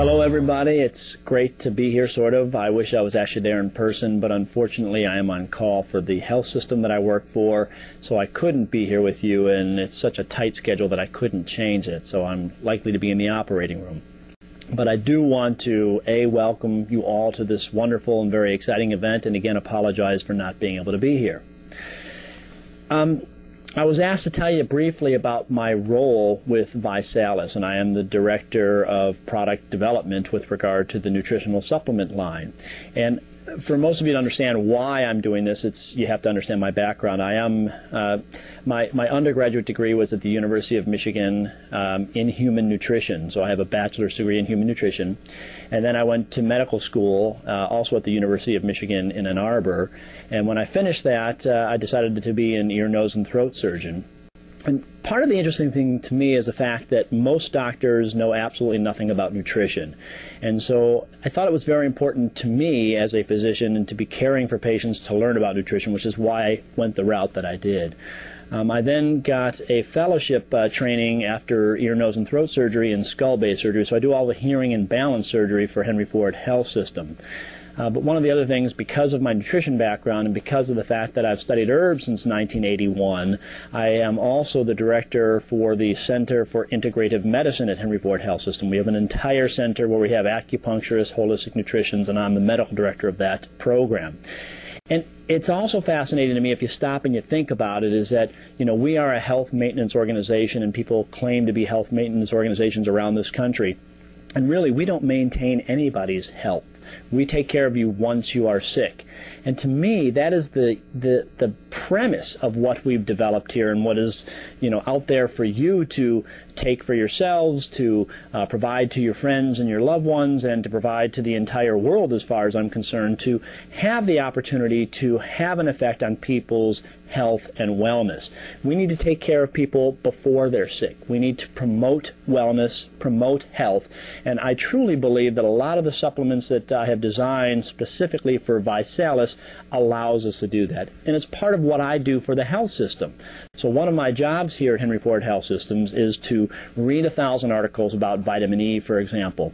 Hello everybody, it's great to be here sort of. I wish I was actually there in person, but unfortunately I am on call for the health system that I work for, so I couldn't be here with you, and it's such a tight schedule that I couldn't change it, so I'm likely to be in the operating room. But I do want to, welcome you all to this wonderful and very exciting event, and again apologize for not being able to be here. I was asked to tell you briefly about my role with Vi-Salus, and I am the Director of Product Development with regard to the nutritional supplement line. And for most of you to understand why I'm doing this, you have to understand my background. I am my undergraduate degree was at the University of Michigan in Human Nutrition, so I have a bachelor's degree in Human Nutrition. And then I went to medical school, also at the University of Michigan in Ann Arbor. And when I finished that, I decided to be an ear, nose, and throat surgeon. And part of the interesting thing to me is the fact that most doctors know absolutely nothing about nutrition. And so I thought it was very important to me as a physician and to be caring for patients to learn about nutrition, which is why I went the route that I did. I then got a fellowship training after ear, nose, and throat surgery in skull-base surgery, so I do all the hearing and balance surgery for Henry Ford Health System. But one of the other things, because of my nutrition background and because of the fact that I've studied herbs since 1981, I am also the director for the Center for Integrative Medicine at Henry Ford Health System. We have an entire center where we have acupuncturists, holistic nutritionists, and I'm the medical director of that program. And it's also fascinating to me, if you stop and you think about it, is that, we are a health maintenance organization, and people claim to be health maintenance organizations around this country. And really, we don't maintain anybody's health. We take care of you once you are sick. And to me, that is the premise of what we've developed here, and what is, out there for you to take for yourselves, to provide to your friends and your loved ones, and to provide to the entire world, as far as I'm concerned, to have the opportunity to have an effect on people's health and wellness. We need to take care of people before they're sick. We need to promote wellness, promote health, and I truly believe that a lot of the supplements that I have designed specifically for Vi-Salus allows us to do that. And it's part of what I do for the health system. So one of my jobs here at Henry Ford Health Systems is to read 1,000 articles about vitamin E, for example.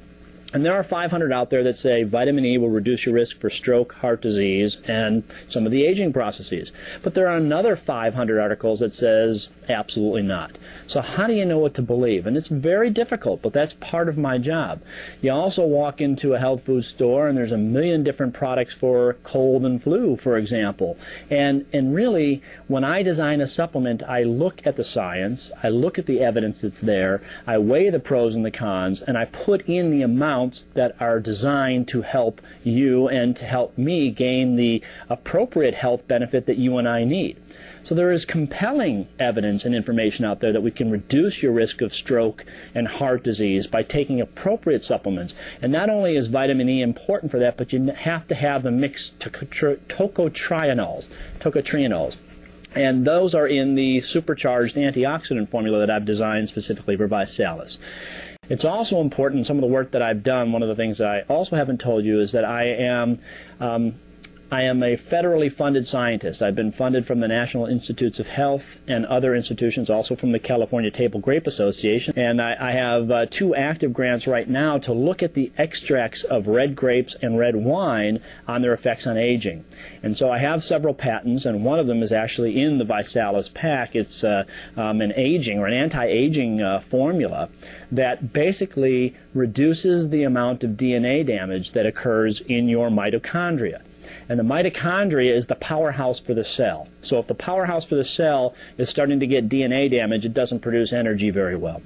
And there are 500 out there that say vitamin E will reduce your risk for stroke, heart disease, and some of the aging processes. But there are another 500 articles that says absolutely not. So how do you know what to believe? And it's very difficult, but that's part of my job. You also walk into a health food store, and there's a million different products for cold and flu, for example. And really, when I design a supplement, I look at the science, I look at the evidence that's there, I weigh the pros and the cons, and I put in the amounts that are designed to help you and to help me gain the appropriate health benefit that you and I need. So there is compelling evidence and information out there that we can reduce your risk of stroke and heart disease by taking appropriate supplements. And not only is vitamin E important for that, but you have to have the mixed tocotrienols. And those are in the supercharged antioxidant formula that I've designed specifically for Vi-Salus. It's also important, some of the work that I've done, one of the things that I also haven't told you is that I am a federally funded scientist. I've been funded from the National Institutes of Health and other institutions, also from the California Table Grape Association. And I have 2 active grants right now to look at the extracts of red grapes and red wine on their effects on aging. And so I have several patents, and one of them is actually in the Vi-Salus pack. It's an aging or an anti-aging formula that basically reduces the amount of DNA damage that occurs in your mitochondria. And the mitochondria is the powerhouse for the cell. So if the powerhouse for the cell is starting to get DNA damage, it doesn't produce energy very well.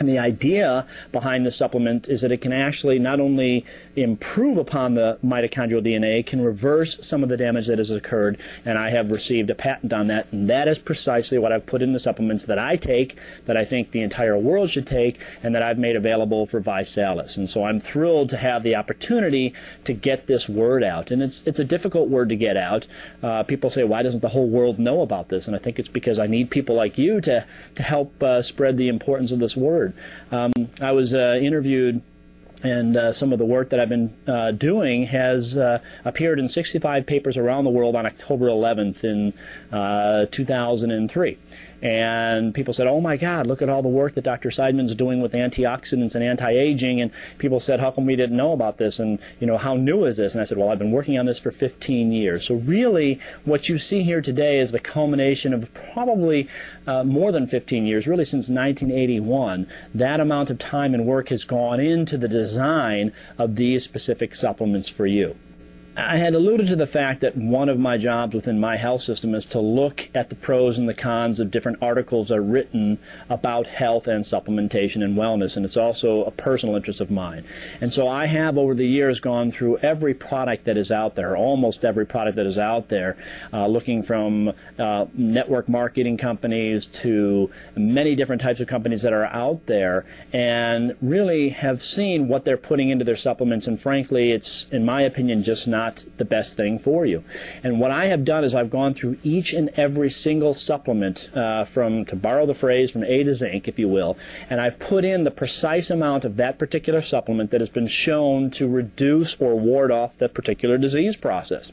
And the idea behind the supplement is that it can actually not only improve upon the mitochondrial DNA, it can reverse some of the damage that has occurred, and I have received a patent on that, and that is precisely what I've put in the supplements that I take, that I think the entire world should take, and that I've made available for Vi-Salus. And so I'm thrilled to have the opportunity to get this word out. And it's a difficult word to get out. People say, why doesn't the whole world know about this? And I think it's because I need people like you to help spread the importance of this word. I was interviewed, and some of the work that I've been doing has appeared in 65 papers around the world on October 11th in 2003. And people said, oh my God, look at all the work that Dr. Seidman's doing with antioxidants and anti-aging. And people said, how come we didn't know about this? And, how new is this? And I said, well, I've been working on this for 15 years. So really, what you see here today is the culmination of probably more than 15 years, really since 1981. That amount of time and work has gone into the design of these specific supplements for you. I had alluded to the fact that one of my jobs within my health system is to look at the pros and the cons of different articles that are written about health and supplementation and wellness, and it's also a personal interest of mine. And so I have over the years gone through every product that is out there, almost every product that is out there, looking from network marketing companies to many different types of companies that are out there, and really have seen what they're putting into their supplements, and frankly, it's, in my opinion, just not the best thing for you. And what I have done is I've gone through each and every single supplement to borrow the phrase, from A to Zinc, if you will, and I've put in the precise amount of that particular supplement that has been shown to reduce or ward off that particular disease process.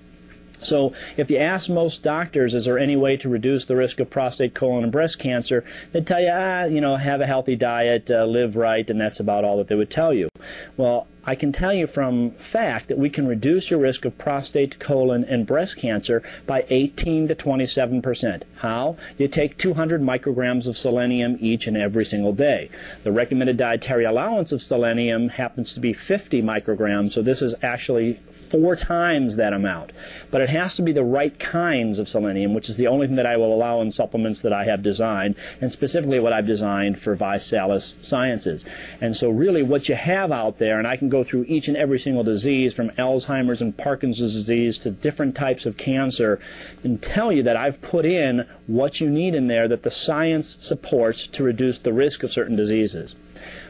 So if you ask most doctors, is there any way to reduce the risk of prostate, colon, and breast cancer, they'd tell you, have a healthy diet, live right, and that's about all that they would tell you. Well, I can tell you from fact that we can reduce your risk of prostate, colon, and breast cancer by 18 to 27%. How? You take 200 micrograms of selenium each and every single day. The recommended dietary allowance of selenium happens to be 50 micrograms, so this is actually 4 times that amount. But it has to be the right kinds of selenium, which is the only thing that I will allow in supplements that I have designed, and specifically what I've designed for Vi-Salus Sciences. And so really what you have out there, and I can go through each and every single disease from Alzheimer's and Parkinson's disease to different types of cancer, and tell you that I've put in what you need in there that the science supports to reduce the risk of certain diseases.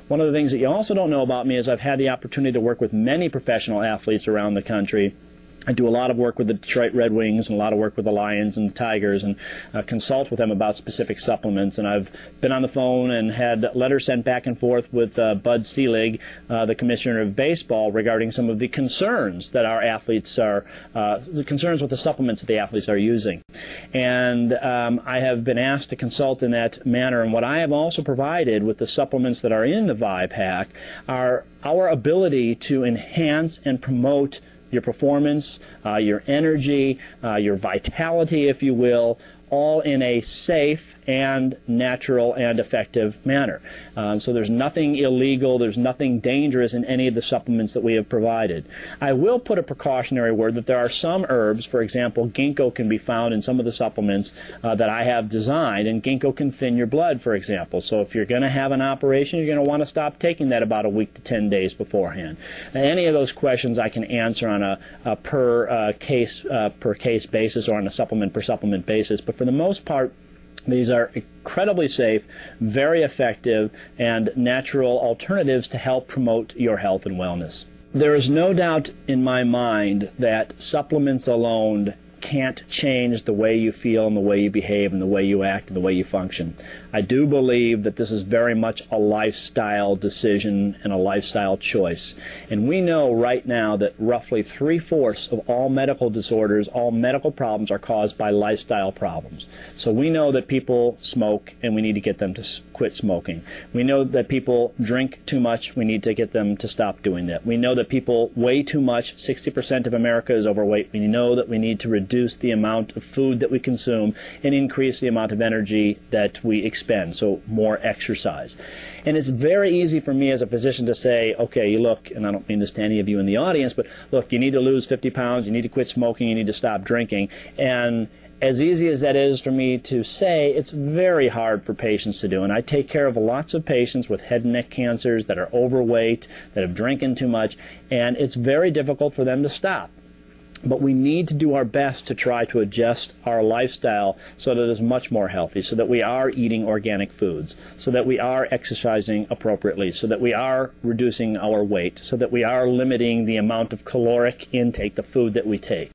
One of the things that you also don't know about me is I've had the opportunity to work with many professional athletes around the country. I do a lot of work with the Detroit Red Wings and a lot of work with the Lions and the Tigers, and consult with them about specific supplements. And I've been on the phone and had letters sent back and forth with Bud Selig, the commissioner of baseball, regarding some of the concerns that our athletes are, the concerns with the supplements that the athletes are using. And I have been asked to consult in that manner. And what I have also provided with the supplements that are in the Vi-Pak are our ability to enhance and promote your performance, your energy, your vitality, if you will, all in a safe and natural and effective manner. So there's nothing illegal, there's nothing dangerous in any of the supplements that we have provided. I will put a precautionary word that there are some herbs, for example, ginkgo can be found in some of the supplements that I have designed, and ginkgo can thin your blood, for example. So if you're going to have an operation, you're going to want to stop taking that about a week to 10 days beforehand. Now, any of those questions I can answer on a per case basis, or on a supplement per supplement basis, but for the most part, these are incredibly safe, very effective, and natural alternatives to help promote your health and wellness. There is no doubt in my mind that supplements alone can't change the way you feel and the way you behave and the way you act and the way you function. I do believe that this is very much a lifestyle decision and a lifestyle choice. And we know right now that roughly 3/4 of all medical disorders, all medical problems, are caused by lifestyle problems. So we know that people smoke and we need to get them to quit smoking. We know that people drink too much. We need to get them to stop doing that. We know that people weigh too much. 60% of America is overweight. We know that we need to reduce the amount of food that we consume and increase the amount of energy that we expend, so more exercise. And it's very easy for me as a physician to say, okay, you look, and I don't mean this to any of you in the audience, but look, you need to lose 50 pounds, you need to quit smoking, you need to stop drinking. And as easy as that is for me to say, it's very hard for patients to do. And I take care of lots of patients with head and neck cancers that are overweight, that have drinking too much, and it's very difficult for them to stop. But we need to do our best to try to adjust our lifestyle so that it is much more healthy, so that we are eating organic foods, so that we are exercising appropriately, so that we are reducing our weight, so that we are limiting the amount of caloric intake, the food that we take.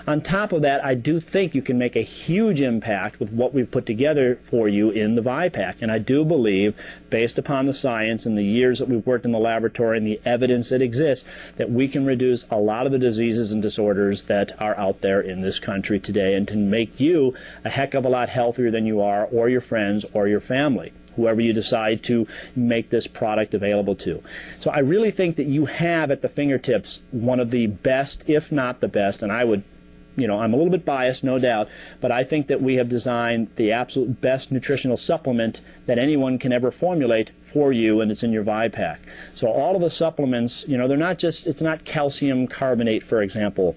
On top of that, I do think you can make a huge impact with what we've put together for you in the Vi-Pak. And I do believe, based upon the science and the years that we've worked in the laboratory and the evidence that exists, that we can reduce a lot of the diseases and disorders disorders that are out there in this country today, and to make you a heck of a lot healthier than you are, or your friends, or your family, whoever you decide to make this product available to. So I really think that you have at the fingertips one of the best, if not the best, and I would, I'm a little bit biased, no doubt, but I think that we have designed the absolute best nutritional supplement that anyone can ever formulate for you, and it's in your Vi-Pak. So all of the supplements, they're not just, it's not calcium carbonate, for example.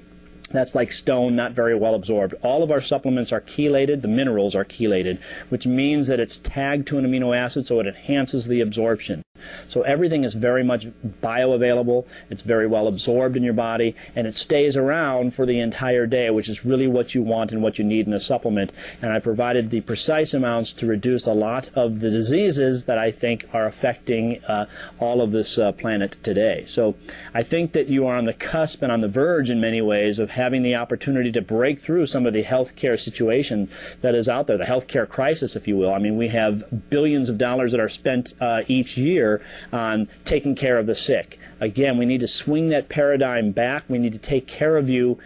That's like stone, not very well absorbed. All of our supplements are chelated, the minerals are chelated, which means that it's tagged to an amino acid so it enhances the absorption. So everything is very much bioavailable, it's very well absorbed in your body, and it stays around for the entire day, which is really what you want and what you need in a supplement. And I provided the precise amounts to reduce a lot of the diseases that I think are affecting all of this planet today. So I think that you are on the cusp and on the verge in many ways of having the opportunity to break through some of the healthcare situation that is out there, the healthcare crisis, if you will. I mean, we have billions of dollars that are spent each year on taking care of the sick. Again, we need to swing that paradigm back. We need to take care of you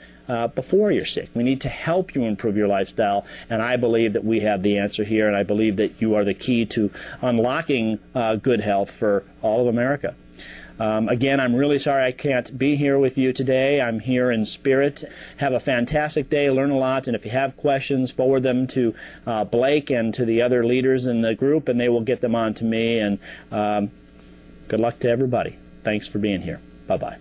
before you're sick. We need to help you improve your lifestyle, and I believe that we have the answer here, and I believe that you are the key to unlocking good health for all of America. Again, I'm really sorry I can't be here with you today. I'm here in spirit. Have a fantastic day, learn a lot, and if you have questions, forward them to Blake and to the other leaders in the group, and they will get them on to me. And good luck to everybody. Thanks for being here. Bye-bye.